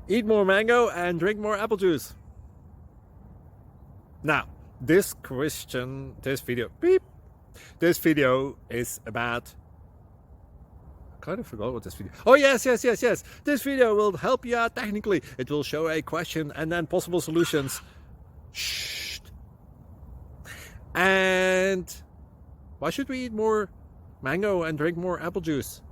Eat more mango and drink more apple juice. Now, this video is about, I kind of forgot what this video. Oh yes. This video will help you out technically. It will show a question and then possible solutions. Shh. And why should we eat more mango and drink more apple juice?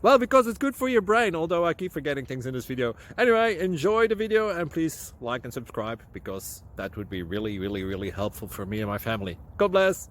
Well, because it's good for your brain, although I keep forgetting things in this video. Anyway, enjoy the video and please like and subscribe, because that would be really helpful for me and my family. God bless!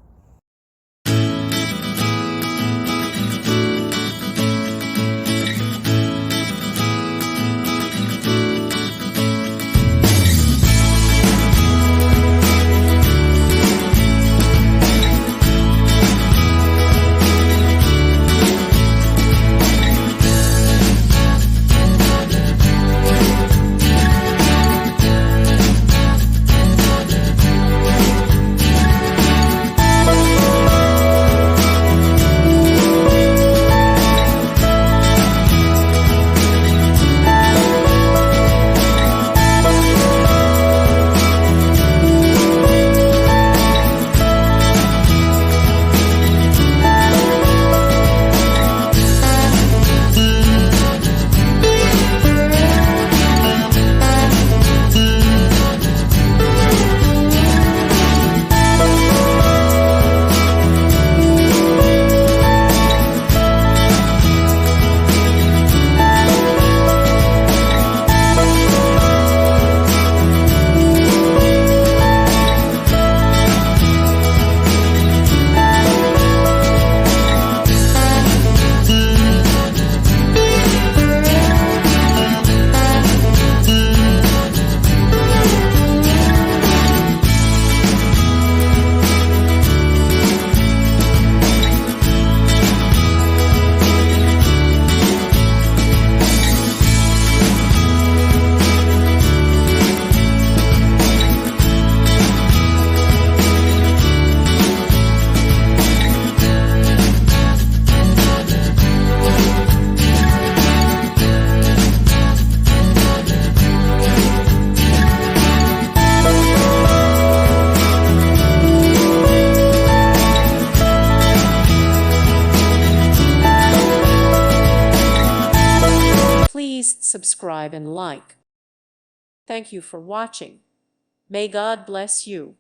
Please subscribe and like. Thank you for watching. May God bless you.